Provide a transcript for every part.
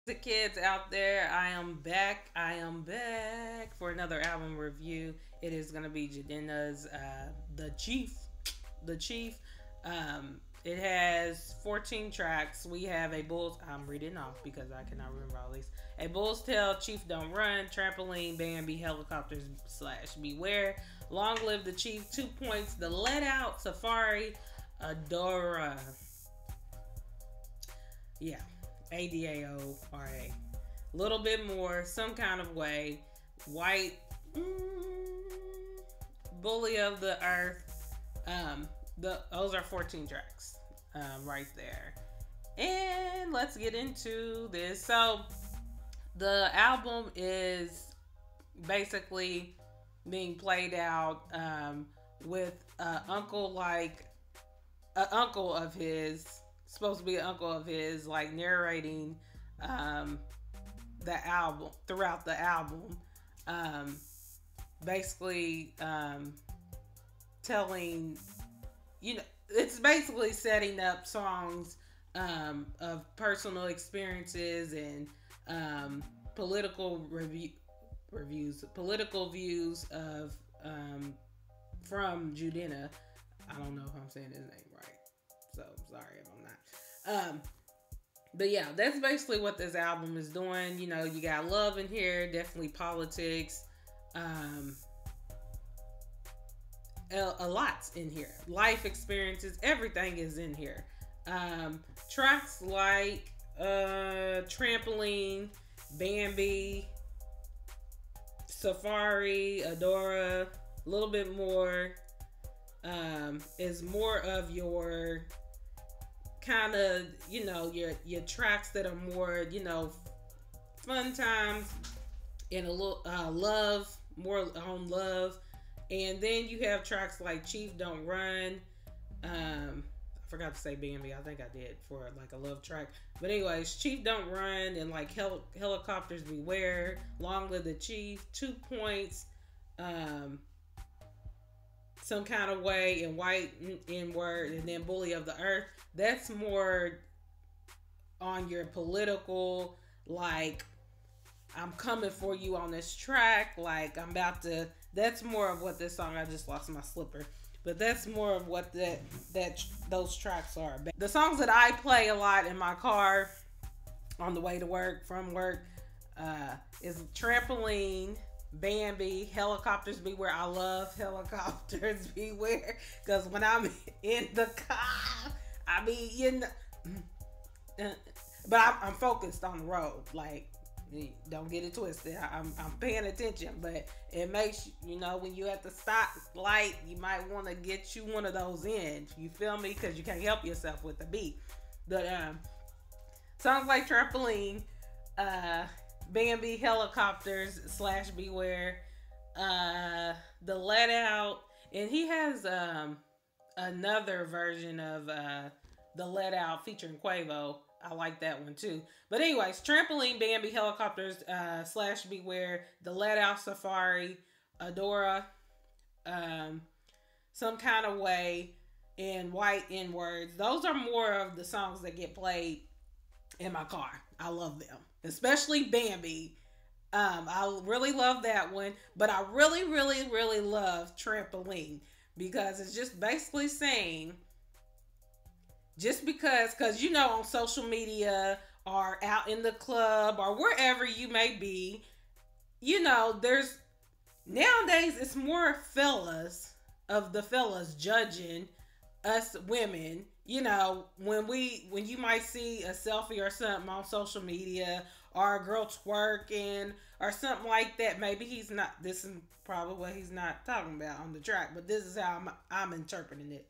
The kids out there, I am back. I am back for another album review. It is going to be Jidenna's The Chief. The Chief. It has 14 tracks. We have a Bull's. I'm reading off because I cannot remember all these. A Bull's Tail, Chief Don't Run, Trampoline Bambi, Helicopters / Beware, Long Live the Chief, 2 points, The Let Out, Safari, Adora. Yeah. ADAORA. Little bit more, some kind of way. White, Bully of the Earth. Those are 14 tracks, right there. And let's get into this. So, the album is basically being played out with uncle of his, supposed to be an uncle of his, like narrating the album throughout the album, basically telling, it's basically setting up songs of personal experiences and political views of from Jidenna. I don't know if I'm saying his name right, so sorry if I'm not. But yeah, that's basically what this album is doing. You got love in here, definitely politics. A lot's in here. Life experiences, everything is in here. Tracks like Trampoline, Bambi, Safari, Adora, a little bit more, is more of your kind of, your tracks that are more, fun times and a little love, more on love. And then you have tracks like Chief Don't Run. I forgot to say Bambi. I think I did for like a love track. But anyways, Chief Don't Run and like Helicopters Beware, Long Live the Chief, 2 points, some kind of way, and White N-word, and then Bully of the Earth. That's more on your political, like, I'm coming for you on this track, like I'm about to. That's more of what this song. I just lost my slipper, but that's more of what those tracks are. The songs that I play a lot in my car on the way to work, from work, is Trampoline, Bambi, Helicopters Beware. I love Helicopters Beware because when I'm in the car, I mean, but I'm focused on the road. Like, don't get it twisted. I'm paying attention, but it makes when you at the stop light, you might want to get you one of those in. You feel me? Because you can't help yourself with the beat. But songs like Trampoline, Bambi, Helicopters / Beware, The Let Out, and he has another version of The Let Out featuring Quavo. I like that one too. But anyways, Trampoline, Bambi, Helicopters / Beware, The Let Out, Safari, Adora, Some Kind of Way, and White N-words. Those are more of the songs that get played in my car. I love them, especially Bambi. I really love that one, but I really, really, really love Trampoline because it's just basically saying, just because on social media or out in the club or wherever you may be, there's nowadays it's more fellas judging us women. When you might see a selfie or something on social media or a girl twerking or something like that, maybe this is probably what he's not talking about on the track, but this is how I'm interpreting it.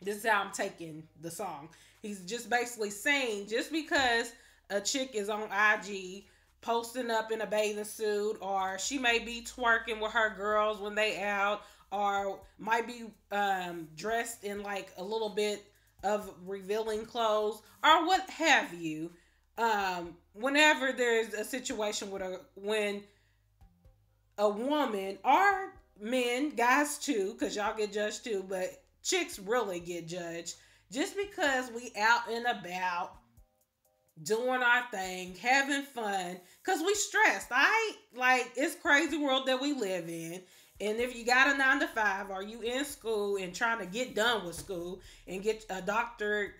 This is how I'm taking the song. He's just basically saying, just because a chick is on IG posting up in a bathing suit, or she may be twerking with her girls when they out, or might be dressed in like a little bit of revealing clothes, or what have you. Whenever there's a situation when a woman, or men, guys too, because y'all get judged too, but chicks really get judged just because we out and about doing our thing, having fun, cause we stressed. I like it's crazy world that we live in. And if you got a 9 to 5, are you in school and trying to get done with school and get a doctorate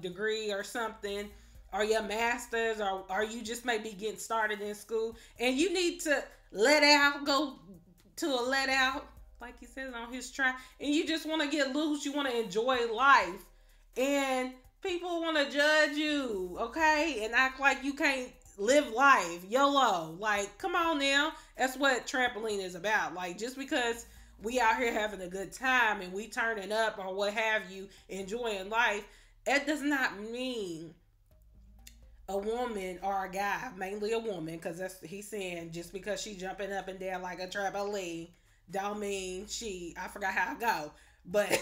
degree or something? Are you a master's, or are you just maybe getting started in school and you need to let out, go to a let out, like he says on his track, and you just want to get loose, you want to enjoy life, and people want to judge you, okay, and act like you can't live life, YOLO. Like, come on now. That's what trampoline is about. Like, just because we out here having a good time and we turning up or what have you, enjoying life, that does not mean a woman or a guy, mainly a woman, because that's he's saying just because she jumping up and down like a trampoline, don't mean she. I forgot how I go, but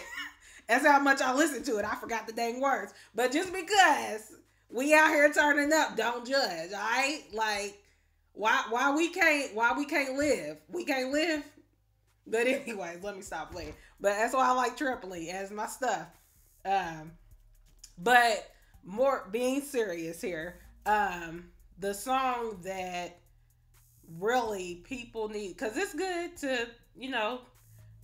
that's how much I listen to it. I forgot the dang words. But just because we out here turning up, don't judge. All right, like why we can't live? We can't live. But anyways, let me stop playing. But that's why I like trampoline as my stuff. But more being serious here, the song that really people need, because it's good to,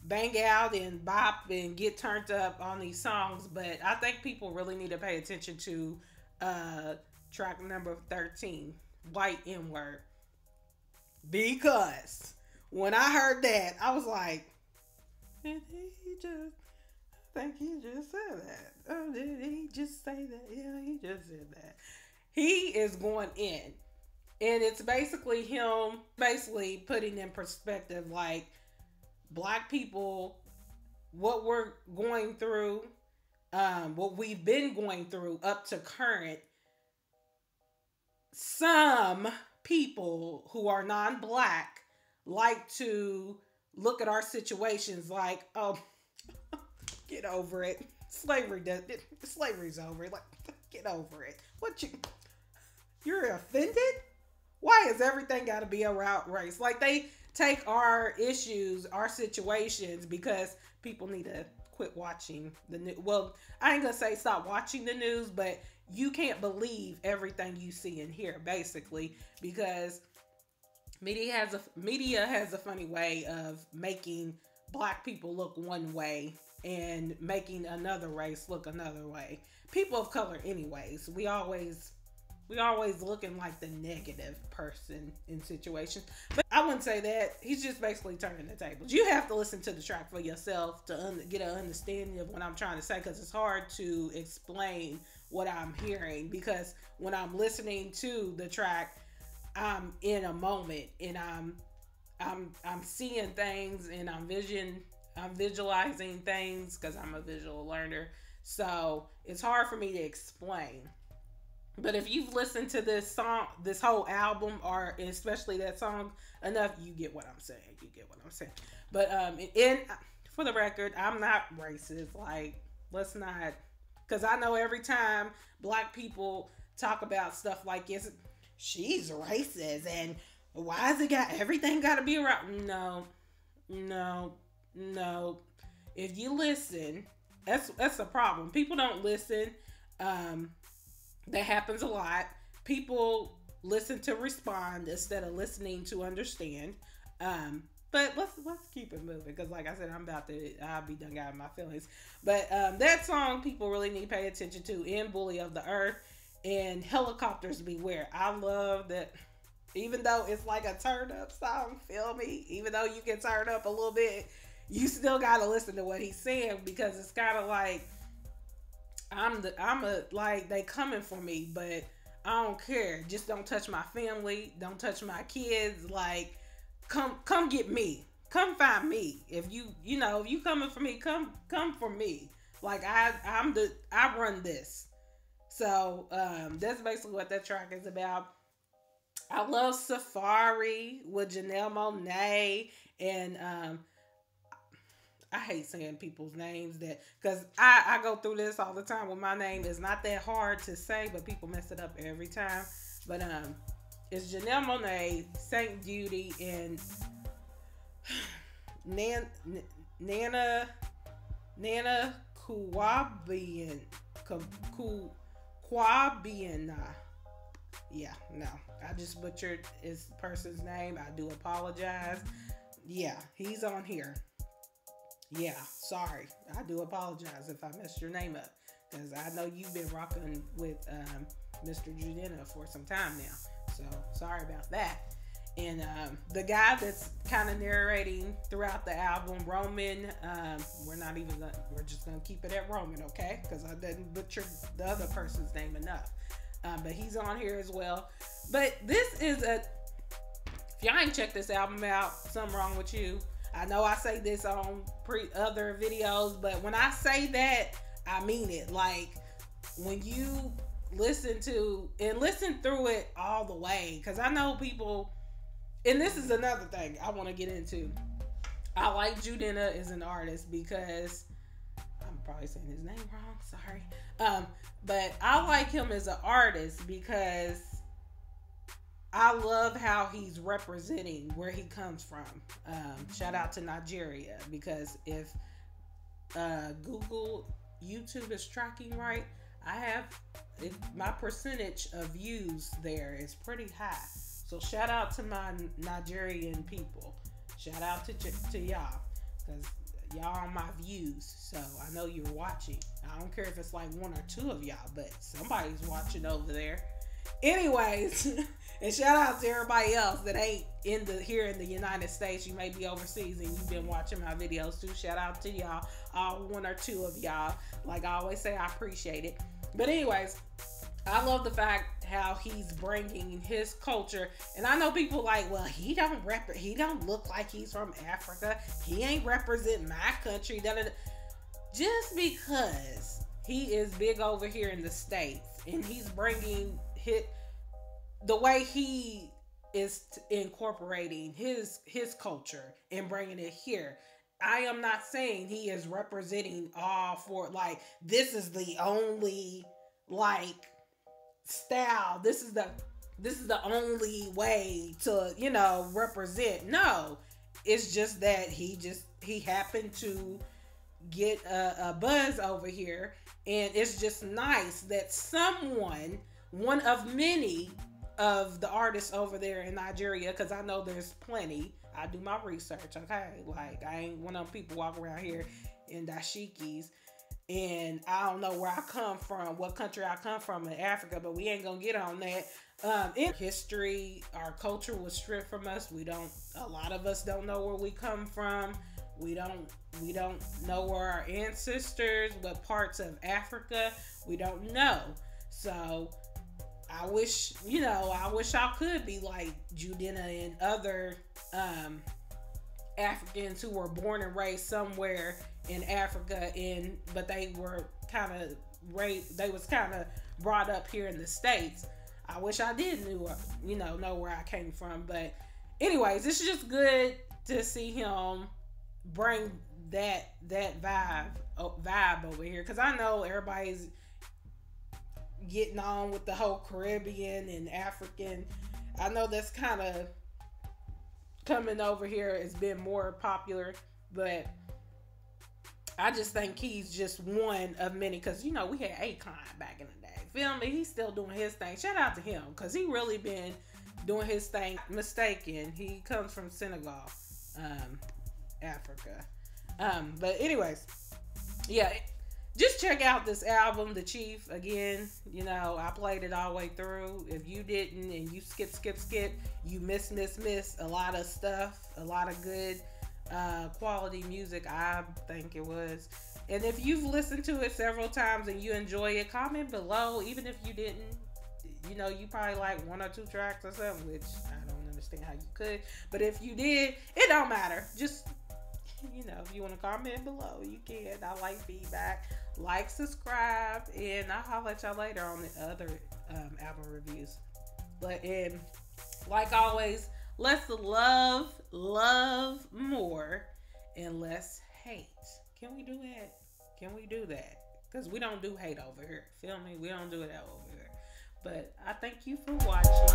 bang out and bop and get turned up on these songs, but I think people really need to pay attention to track number 13, White N-Word. Because when I heard that, I was like, did he just, I think he just said that. Oh, did he just say that? Yeah, he just said that. He is going in. And it's basically him basically putting in perspective, like, black people, what we're going through, what we've been going through up to current. Some people who are non-black like to look at our situations like, oh, get over it. Slavery's over. Like, get over it. You're offended? Why is everything got to be about race? Like, they take our issues, our situations, because people need to quit watching the news. Well, I ain't gonna say stop watching the news, but you can't believe everything you see and hear, basically, because media has a funny way of making black people look one way and making another race look another way. People of color, anyways, we always looking like the negative person in situations. But I wouldn't say that. He's just basically turning the tables. You have to listen to the track for yourself to get an understanding of what I'm trying to say, because it's hard to explain what I'm hearing, because when I'm listening to the track, I'm in a moment and I'm seeing things and I'm visualizing things because I'm a visual learner. So it's hard for me to explain. But if you've listened to this song, this whole album, or especially that song enough, you get what I'm saying. But for the record, I'm not racist. Like, let's not, because I know every time black people talk about stuff like this, she's racist and why is everything got to be around? No. If you listen, that's a problem. People don't listen. That happens a lot. People listen to respond instead of listening to understand. But let's keep it moving, because like I said, I'll be done got my feelings. But that song people really need to pay attention to, In Bully of the Earth and Helicopters Beware. I love that, even though it's like a turn up song, feel me? Even though you can turn up a little bit, you still gotta listen to what he's saying, because it's kind of like, like, they coming for me, but I don't care. Just don't touch my family. Don't touch my kids. Like, come get me. Come find me. If if you coming for me, come for me. Like, I run this. So, that's basically what that track is about. I love Safari with Janelle Monáe, and I hate saying people's names, because I go through this all the time with my name. It's not that hard to say, but people mess it up every time. But it's Janelle Monáe, Saint Beauty, and Nana Kwabiana. Yeah, no. I just butchered his person's name. I do apologize. Yeah, he's on here. Yeah, sorry. I do apologize if I messed your name up. Because I know you've been rocking with Mr. Jidenna for some time now. So sorry about that. And the guy that's kind of narrating throughout the album, Roman, we're just gonna keep it at Roman, okay? Because I didn't butcher the other person's name enough. But he's on here as well. But this is if y'all ain't checked this album out, something wrong with you. I know I say this on other videos, but when I say that, I mean it. Like, when you listen through it all the way, because I know people, and this is another thing I want to get into. I like Jidenna as an artist because I'm probably saying his name wrong. Sorry. But I like him as an artist because I love how he's representing where he comes from. Shout out to Nigeria, because if YouTube is tracking right, my percentage of views there is pretty high. So shout out to my Nigerian people. Shout out to y'all, because y'all are my views. So I know you're watching. I don't care if it's like one or two of y'all, but somebody's watching over there. Anyways, and shout out to everybody else that ain't here in the United States. You may be overseas and you've been watching my videos too. Shout out to y'all, all one or two of y'all. Like I always say, I appreciate it. But anyways, I love the fact how he's bringing his culture. And I know people like, well, he don't look like he's from Africa. He ain't represent my country. Just because he is big over here in the States and he's bringing the way he is incorporating his culture and bringing it here. I am not saying he is representing all for, like, this is the only, like, style. This is the only way to, represent. No, it's just that he happened to get a buzz over here, and it's just nice that one of many of the artists over there in Nigeria, because I know there's plenty. I do my research, okay? Like, I ain't one of them people walk around here in dashikis, and I don't know where I come from, what country I come from in Africa, but we ain't gonna get on that. In history, our culture was stripped from us. A lot of us don't know where we come from. We don't know where our ancestors, what parts of Africa, we don't know. So I wish I could be like Jidenna and other Africans who were born and raised somewhere in Africa, but they were kind of brought up here in the States. I wish I did know where I came from. But anyways, it's just good to see him bring that vibe over here, because I know everybody's getting on with the whole Caribbean and African. I know that's kind of coming over here. It's been more popular, but I just think he's just one of many, because we had Akon back in the day. Feel me? He's still doing his thing. Shout out to him, because he really been doing his thing. Mistaken, he comes from Senegal, Africa. But anyways, yeah, just check out this album, The Chief. Again, I played it all the way through. If you didn't and you skip, you miss a lot of stuff, a lot of good quality music, I think it was. And if you've listened to it several times and you enjoy it, comment below. Even if you didn't, you probably like one or two tracks or something, which I don't understand how you could. But if you did, it don't matter. Just, if you want to comment below, you can. I like feedback. Like, subscribe, and I'll holler at y'all later on the other album reviews. But, like always, let's love more and less hate. Can we do that? Because we don't do hate over here. Feel me? We don't do it over here. But I thank you for watching.